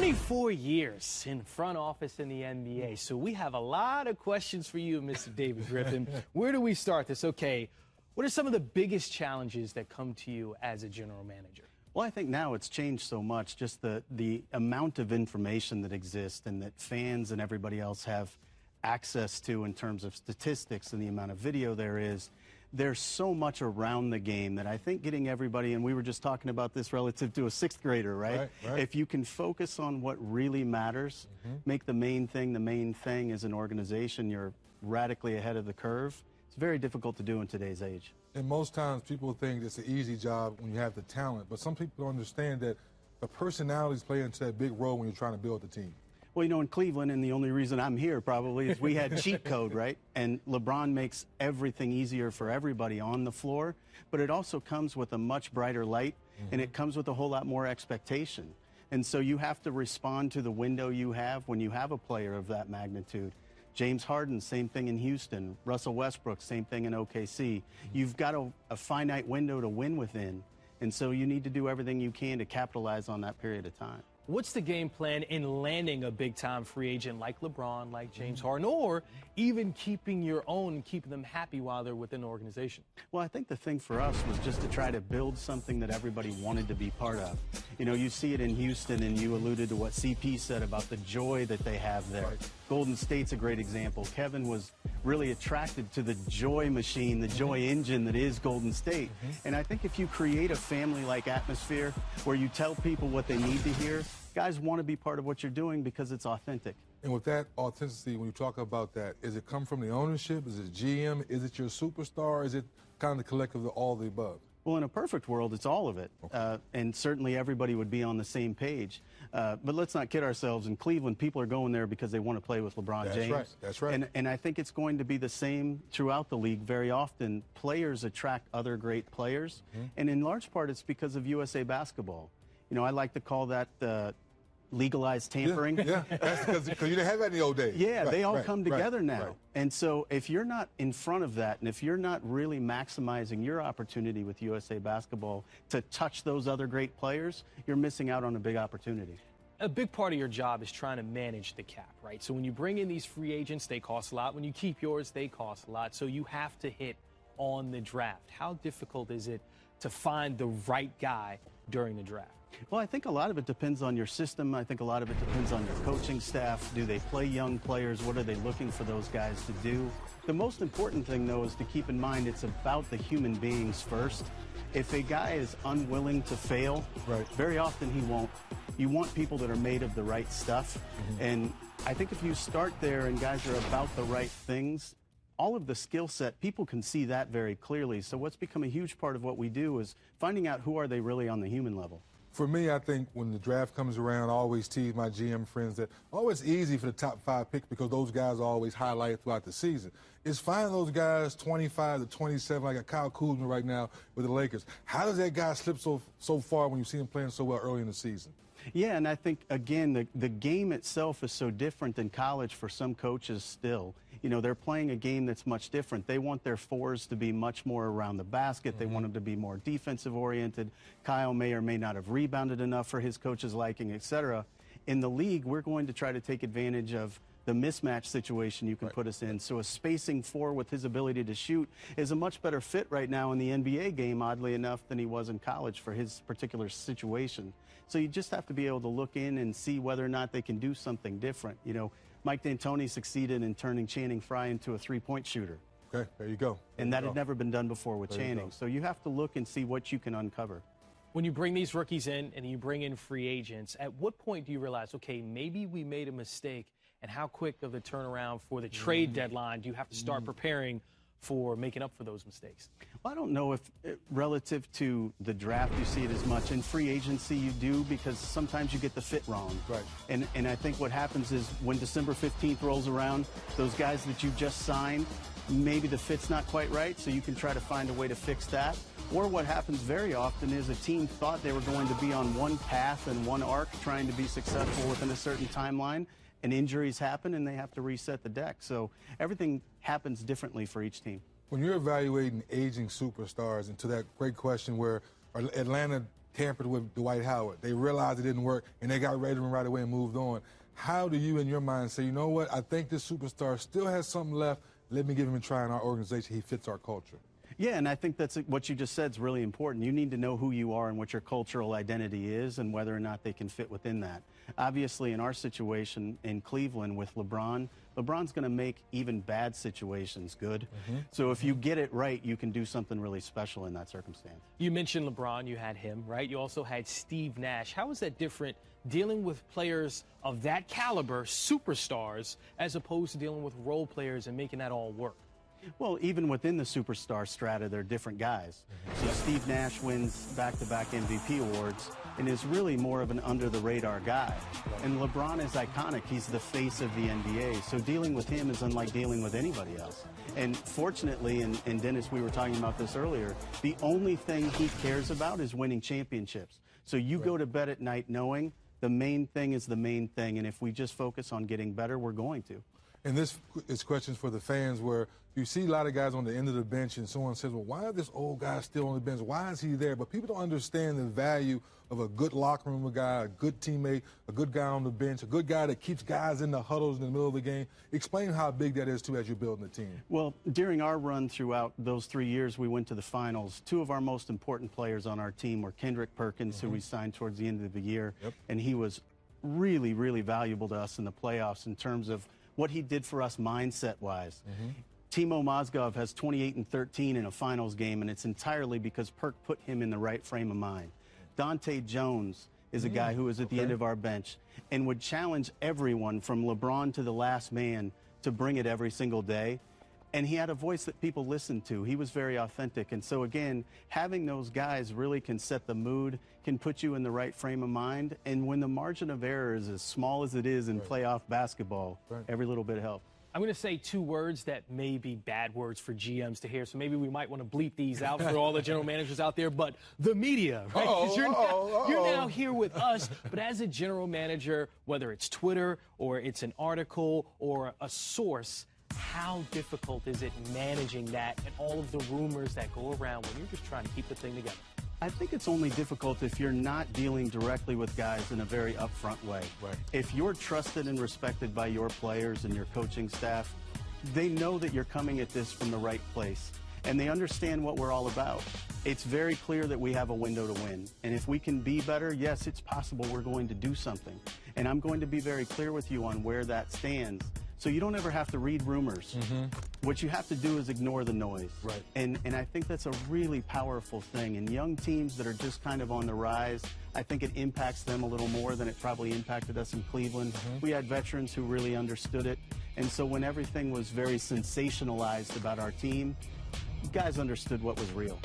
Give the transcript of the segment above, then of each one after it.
24 years in front office in the NBA. So we have a lot of questions for you, Mr. David Griffin. Where do we start this? Okay, what are some of the biggest challenges that come to you as a general manager? Well, I think now it's changed so much, just the amount of information that exists and that fans and everybody else have access to in terms of statistics and the amount of video there is. There's so much around the game that I think getting everybody, and we were just talking about this relative to a sixth grader, right? If you can focus on what really matters, make the main thing as an organization, you're radically ahead of the curve. It's very difficult to do in today's age. And most times people think it's an easy job when you have the talent, but some people don't understand that the personalities play into that big role when you're trying to build the team. Well, you know, in Cleveland, and the only reason I'm here probably is we had cheat code, right? And LeBron makes everything easier for everybody on the floor, but it also comes with a much brighter light, and it comes with a whole lot more expectation. And so you have to respond to the window you have when you have a player of that magnitude. James Harden, same thing in Houston. Russell Westbrook, same thing in OKC. You've got a finite window to win within, and so you need to do everything you can to capitalize on that period of time. What's the game plan in landing a big-time free agent like LeBron, like James Harden, or even keeping your own and keeping them happy while they're within the organization? Well, I think the thing for us was just to try to build something that everybody wanted to be part of. You know, you see it in Houston, and you alluded to what CP said about the joy that they have there. Golden State's a great example. Kevin was really attracted to the joy machine, the joy engine that is Golden State. And I think if you create a family-like atmosphere where you tell people what they need to hear, guys want to be part of what you're doing because it's authentic. And with that authenticity, when you talk about that, is it come from the ownership? Is it GM? Is it your superstar? Is it kind of the collective of all the above? Well, in a perfect world, it's all of it. And certainly everybody would be on the same page. But let's not kid ourselves. In Cleveland, people are going there because they want to play with LeBron James. That's right. And I think it's going to be the same throughout the league. Very often, players attract other great players. And in large part, it's because of USA Basketball. You know, I like to call that legalized tampering. Yeah, that's because you didn't have that in the old days. Yeah, they all come together now. And so if you're not in front of that, and if you're not really maximizing your opportunity with USA Basketball to touch those other great players, you're missing out on a big opportunity. A big part of your job is trying to manage the cap, right? So when you bring in these free agents, they cost a lot. When you keep yours, they cost a lot. So you have to hit on the draft. How difficult is it to find the right guy during the draft? Well, I think a lot of it depends on your system. I think a lot of it depends on your coaching staff. Do they play young players? What are they looking for those guys to do? The most important thing, though, is to keep in mind it's about the human beings first. If a guy is unwilling to fail, very often he won't. You want people that are made of the right stuff. And I think if you start there and guys are about the right things, all of the skill set, people can see that very clearly. So what's become a huge part of what we do is finding out who are they really on the human level. For me, I think when the draft comes around, I always tease my GM friends that, oh, it's easy for the top 5 picks because those guys are always highlighted throughout the season. It's finding those guys 25 to 27, like a Kyle Kuzma right now with the Lakers. How does that guy slip so far when you see him playing so well early in the season? Yeah, and I think, again, the game itself is so different than college for some coaches still. You know, they're playing a game that's much different. They want their fours to be much more around the basket. They want them to be more defensive-oriented. Kyle may or may not have rebounded enough for his coach's liking, etc. In the league, we're going to try to take advantage of the mismatch situation you can put us in. So a spacing 4 with his ability to shoot is a much better fit right now in the NBA game, oddly enough, than he was in college for his particular situation. So you just have to be able to look in and see whether or not they can do something different. You know, Mike D'Antoni succeeded in turning Channing Frye into a 3-point shooter. Okay, there you go. And that had never been done before with Channing. So you have to look and see what you can uncover. When you bring these rookies in and you bring in free agents, at what point do you realize, okay, maybe we made a mistake, and how quick of a turnaround for the trade deadline do you have to start preparing for making up for those mistakes? Well, I don't know if relative to the draft you see it as much. In free agency you do, because sometimes you get the fit wrong. And I think what happens is when December 15th rolls around, those guys that you just signed, maybe the fit's not quite right, so you can try to find a way to fix that. Or what happens very often is a team thought they were going to be on one path and one arc, trying to be successful within a certain timeline, and injuries happen and they have to reset the deck. So everything happens differently for each team. When you're evaluating aging superstars, and to that great question where Atlanta tampered with Dwight Howard. They realized it didn't work, and they got rid of him right away and moved on. How do you, in your mind, say, you know what, I think this superstar still has something left. Let me give him a try in our organization. He fits our culture. Yeah, and I think that's what you just said is really important. You need to know who you are and what your cultural identity is and whether or not they can fit within that. Obviously, in our situation in Cleveland with LeBron, LeBron's going to make even bad situations good. So if you get it right, you can do something really special in that circumstance. You mentioned LeBron. You had him, right? You also had Steve Nash. How is that different dealing with players of that caliber, superstars, as opposed to dealing with role players and making that all work? Well, even within the superstar strata, they're different guys. So Steve Nash wins back-to-back MVP awards and is really more of an under-the-radar guy. And LeBron is iconic. He's the face of the NBA. So dealing with him is unlike dealing with anybody else. And fortunately, and Dennis, we were talking about this earlier, the only thing he cares about is winning championships. So you go to bed at night knowing the main thing is the main thing. And if we just focus on getting better, we're going to. And this is questions for the fans where you see a lot of guys on the end of the bench and someone says, well, why is this old guy still on the bench? Why is he there? But people don't understand the value of a good locker room guy, a good teammate, a good guy on the bench, a good guy that keeps guys in the huddles in the middle of the game. Explain how big that is, too, as you're building the team. Well, during our run throughout those 3 years we went to the finals, two of our most important players on our team were Kendrick Perkins, who we signed towards the end of the year, and he was really, really valuable to us in the playoffs in terms of what he did for us mindset-wise. Timo Mozgov has 28 and 13 in a finals game, and it's entirely because Perk put him in the right frame of mind. Dante Jones is a guy who was at the end of our bench and would challenge everyone from LeBron to the last man to bring it every single day. And he had a voice that people listened to. He was very authentic. And so, again, having those guys really can set the mood, can put you in the right frame of mind. And when the margin of error is as small as it is in playoff basketball, every little bit helps. I'm going to say two words that may be bad words for GMs to hear, so maybe we might want to bleep these out for all the general managers out there, but the media, right? 'Cause you're now here with us, but as a general manager, whether it's Twitter or it's an article or a source, how difficult is it managing that and all of the rumors that go around when you're just trying to keep the thing together? I think it's only difficult if you're not dealing directly with guys in a very upfront way. If you're trusted and respected by your players and your coaching staff, they know that you're coming at this from the right place, and they understand what we're all about. It's very clear that we have a window to win, and if we can be better, yes, it's possible we're going to do something. And I'm going to be very clear with you on where that stands. So you don't ever have to read rumors. What you have to do is ignore the noise. And I think that's a really powerful thing. And young teams that are just kind of on the rise, I think it impacts them a little more than it probably impacted us in Cleveland. We had veterans who really understood it. And so when everything was very sensationalized about our team, guys understood what was real.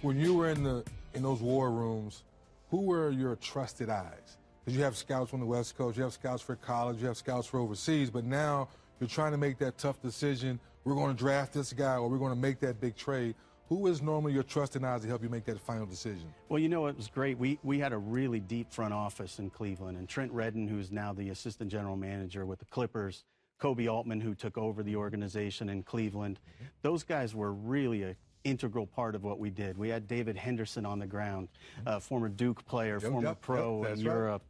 When you were in those war rooms, who were your trusted eyes? Because you have scouts on the West Coast, you have scouts for college, you have scouts for overseas, but now you're trying to make that tough decision. We're going to draft this guy or we're going to make that big trade. Who is normally your trusted eyes to help you make that final decision? Well, you know, it was great. We had a really deep front office in Cleveland, and Trent Redden, who's now the assistant general manager with the Clippers, Kobe Altman, who took over the organization in Cleveland, those guys were really an integral part of what we did. We had David Henderson on the ground, former Duke player, former pro in Europe.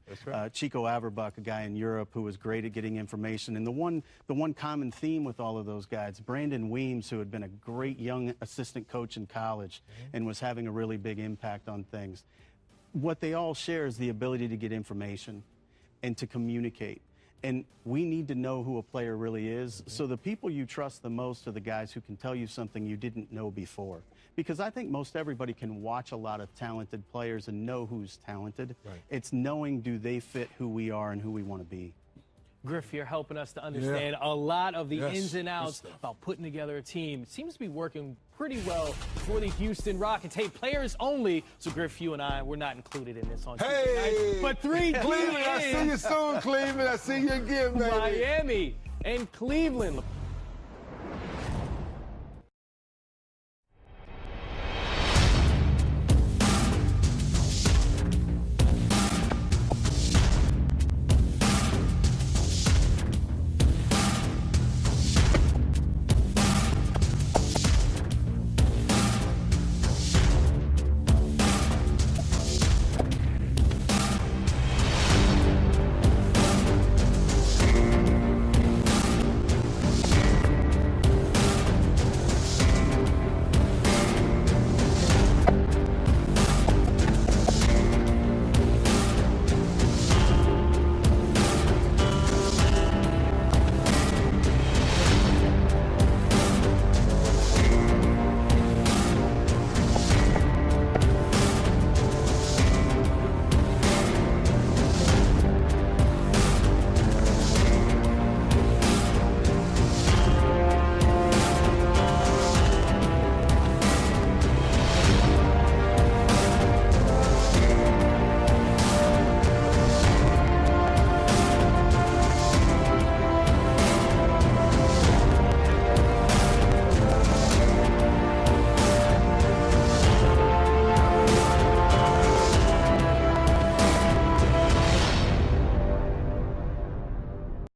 Chico Averbach, a guy in Europe who was great at getting information. And the one common theme with all of those guys, Brandon Weems, who had been a great young assistant coach in college and was having a really big impact on things. What they all share is the ability to get information and to communicate. And we need to know who a player really is. So the people you trust the most are the guys who can tell you something you didn't know before. Because I think most everybody can watch a lot of talented players and know who's talented. It's knowing, do they fit who we are and who we want to be. Griff, you're helping us to understand a lot of the ins and outs about putting together a team. It seems to be working pretty well for the Houston Rockets. Hey, players only. So, Griff, you and I, we're not included in this on Tuesday night. But Cleveland, I see you soon, Cleveland. I see you again, baby. Miami and Cleveland.